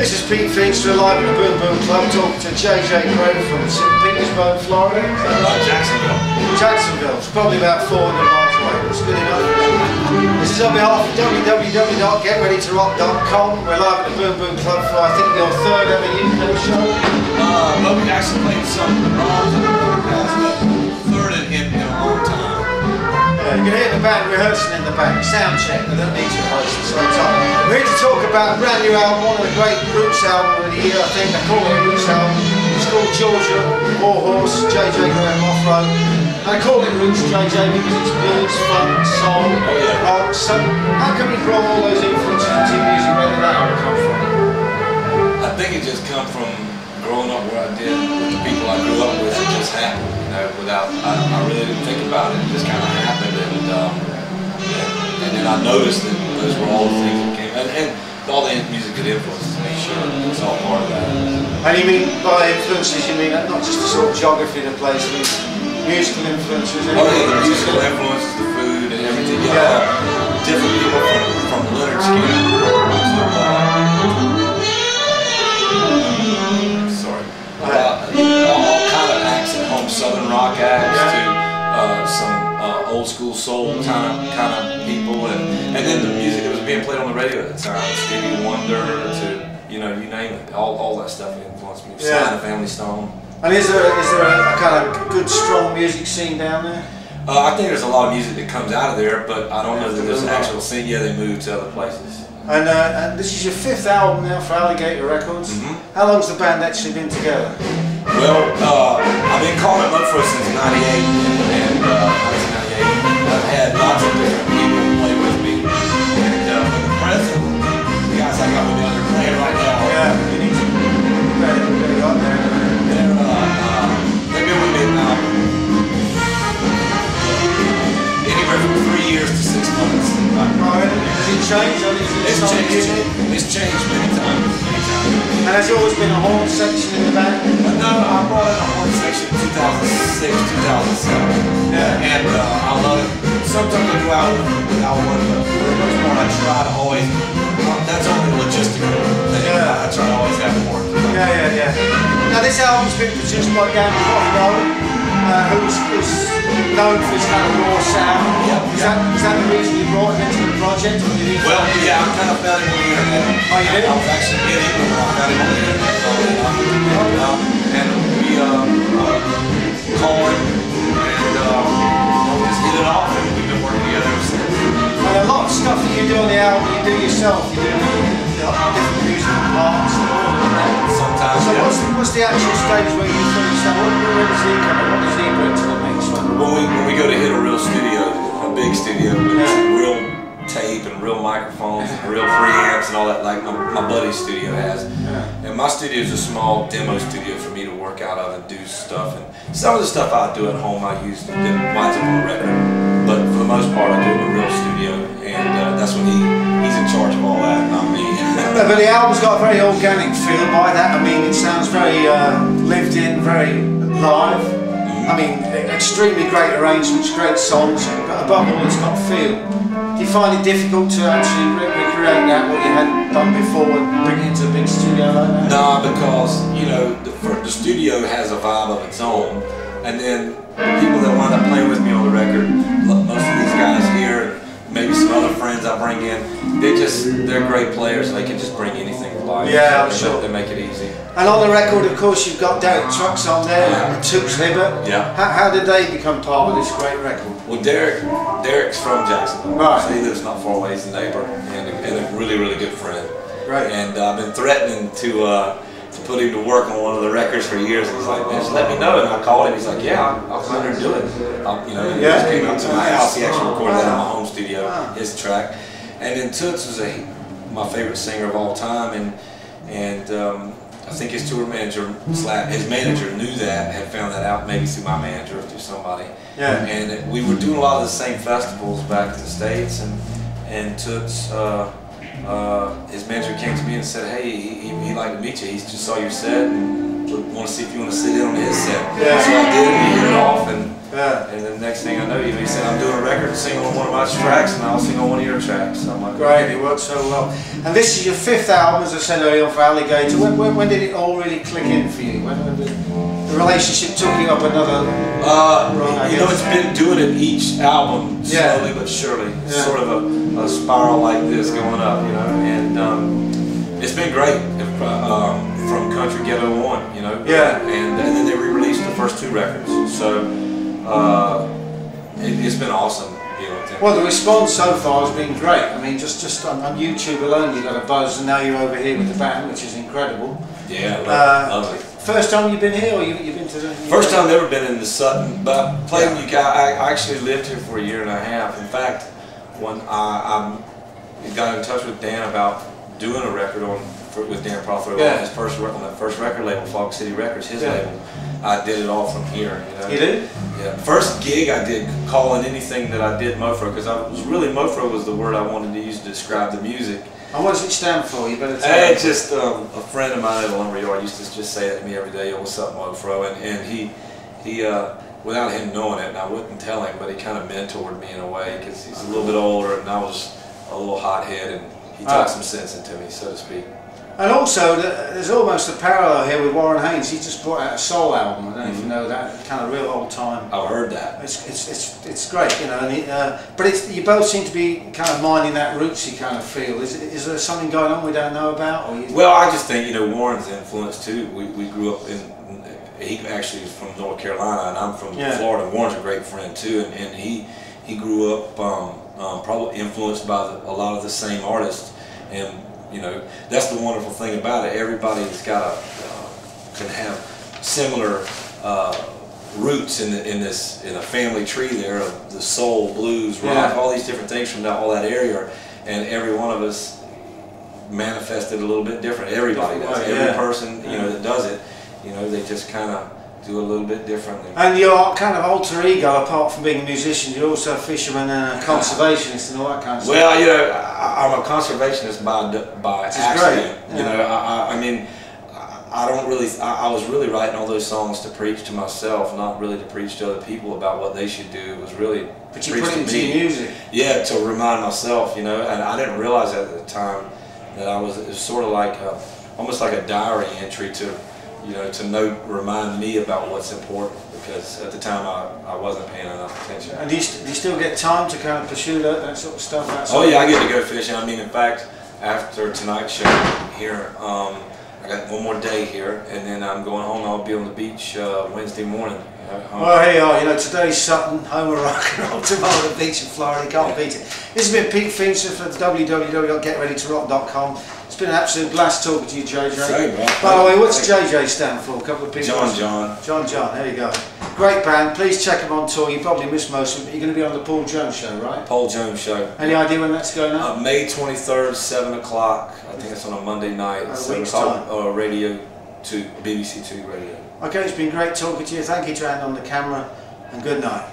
This is Pete Feenstra live at the Boom Boom Club talking to JJ Grey from St. Petersburg, Florida. Jacksonville. Jacksonville. It's probably about 400 miles away. That's good enough. This is on behalf of www.getreadytorock.com. We're live at the Boom Boom Club for I think your third ever UK show. Well, we actually played some rounds in the past, but third in a long time. Yeah, you can hear the band rehearsing in the back. Sound check. They don't need to rehearse at the same time. We're here to talk about a brand new album, one of the great Roots albums of the year, I think. They call it a Roots album. It's called Georgia, Warhorse, JJ GREY MOFRO. I call it Roots JJ because it's blues, funk, soul, rock. So how come you brought all those influences into your music? Where did that all come from? I think it just come from growing up where I did with the people I grew up with. It just happened, you know, without I really didn't think about it. It just kind of happened, and then I noticed that those were all the things that came, and all the music that influences me. Sure, it's all part of that. And you mean by influences, you mean not just the sort of geography of the place, but musical influences? Oh yeah, the musical influences, the food and everything. Yeah, different people from Leonard Skinner all kind of acts at home, Southern rock acts to some old school soul kind of people, and then the music that was being played on the radio at the time, Stevie Wonder to you name it, all that stuff influenced me. Sly and the Family Stone. And is there a kind of good strong music scene down there? I think there's a lot of music that comes out of there, but I don't know that there's an actual scene. Yeah, they moved to other places. And this is your 5th album now for Alligator Records. How long's the band actually been together? Well, I've been calling Mofro since '98, and 1998. I've had lots of different people play with me, and for the present, the guys I got with me are playing right now. Yeah, you need to get it on there. They've been with me now anywhere from 3 years to 6 months. Has it changed? It's changed many times. And has there always been a horn section in the band? No, I brought in a horn section in 2006, 2007. Yeah. And I love it. Sometimes I go out without one, but for the most part I try to always, that's only logistical thing. I try to always have more. Yeah. Now this album's been produced by Dan who's known for his kind of raw sound. Is that the reason you brought him into the project? Well, yeah, I kind of found him on the internet. Oh, you did? I was actually getting him when I found him on the internet. And we called him and just hit it off, and we've been working together ever since. And a lot of stuff that you do on the album, you do yourself. You do different musical parts and all of that. Sometimes, so what's the actual stage where you finish that? Where does he come in? What does he bring to the next one? When we go to hit a real studio, a big studio with real tape and real microphones and real preamps and all that, like my buddy's studio has. And my studio is a small demo studio for me to work out of and do stuff. And some of the stuff I do at home I use that winds up on the record. But for the most part I do it in a real studio, and that's when he's in charge of all that, not me. But the album's got a very organic feel by that. I mean, it sounds very lived in, very live. I mean, extremely great arrangements, great songs, but above all it's got feel. Do you find it difficult to actually recreate that, what you had done before, and bring it into a big studio like that? No, because, you know, the studio has a vibe of its own, and then people that wind up playing with me on the record, most of these guys here, maybe some other friends I bring in, they're great players, and they can just bring anything to life. Yeah, I'm sure. They make it easy. And on the record, of course, you've got Derek Trucks on there, and Toots Hibbert. Yeah. How did they become part of this great record? Well, Derek's from Jacksonville. Right. So he lives not far away. He's a neighbor and a really, really good friend. Right. And I've been threatening to put him to work on one of the records for years. He's like, man, just let me know. And I called him. He's like, yeah, I'll come in there and do it. He just came out to my house. He actually recorded that in my home studio, his track. And then Toots was my favorite singer of all time, and I think his tour manager, his manager knew that, had found that out maybe through my manager or through somebody. Yeah. And we were doing a lot of the same festivals back in the States, and Toots, his manager came to me and said, hey, he'd like to meet you. He just saw your set and want to see if you want to sit in on his set. Yeah. So I did, and we hit it off, and Yeah. And then next thing I know, he said, I'm doing a record, sing on one of my tracks, and I'll sing on one of your tracks. I'm like, great, it worked so well. And this is your 5th album, as I said earlier, for Alligator. When did it all really click in for you? When did the relationship took you up another run, you know, it's been doing it each album, slowly but surely. It's sort of a spiral like this going up, you know, and it's been great from Country Ghetto on, you know. Yeah. And then they re-released the first 2 records, so it's been awesome dealing with them. Well, the response so far has been great. I mean, just on YouTube alone, you got a buzz, and now you're over here with the band, which is incredible. Yeah, lovely. First time you've been here, or you've been to the... First time I've ever been in the Sutton, but I played with you guys. I actually lived here for 1.5 years. In fact, when I got in touch with Dan about doing a record with Dan Prothero on his first on that first record label, Fog City Records, his label, I did it all from here. You know? You did? Yeah. First gig I did, calling anything that I did Mofro, because Mofro was the word I wanted to use to describe the music. And what does it stand for? You better tell me. Just a friend of mine at the lumberyard used to just say that to me every day, what's up, Mofro? And he without him knowing it, and I wouldn't tell him, but he kind of mentored me in a way, because he's a little bit older and I was a little hothead, and he taught some sense into me, so to speak. And also, there's almost a parallel here with Warren Haynes. He just brought out a soul album. I don't know if you know that, kind of real old time. I've heard that. It's great, you know. And but you both seem to be kind of minding that rootsy kind of feel. Is there something going on we don't know about? Or well, I just think, you know, Warren's influence too. We grew up in. He actually is from North Carolina, and I'm from Florida. Warren's a great friend too, and he grew up probably influenced by a lot of the same artists. And you know, that's the wonderful thing about it. Everybody's got can have similar roots in a family tree there of the soul, blues, rock, all these different things from all that area, and every one of us manifested a little bit different. Everybody does. Every person, you know, that does it, you know, they just kind of do a little bit differently. And your kind of alter ego, apart from being a musician, you're also a fisherman and a conservationist and all that kind of stuff. Well, you know, I'm a conservationist by accident. Yeah. You know, I mean, I don't really. I was really writing all those songs to preach to myself, not really to preach to other people about what they should do. It was really but you put it into your music. Yeah, to remind myself, you know, and I didn't realize at the time that it was sort of like almost like a diary entry to. You know, to remind me about what's important, because at the time I wasn't paying enough attention. And do you still get time to kind of pursue that sort of stuff? Oh yeah, I get to go fishing. I mean, in fact, after tonight's show here, I got one more day here, and then I'm going home. I'll be on the beach Wednesday morning. Well, here you are. You know, today's Sutton, home of rock and roll, tomorrow the beach in Florida. You can't beat it. This has been Pete Feenstra for www.getreadytorock.com. It's been an absolute blast talking to you, JJ. Same, man. By the way, what's JJ stand for? A couple of people. John. There you go. Great band. Please check them on tour. You probably missed most of them. You're going to be on the Paul Jones show, right? Paul Jones show. Any idea when that's going on? May 23rd, 7 o'clock. I think it's on a Monday night. Week's time. Radio 2, BBC 2 radio. Okay, it's been great talking to you. Thank you, Jan, on the camera, and good night.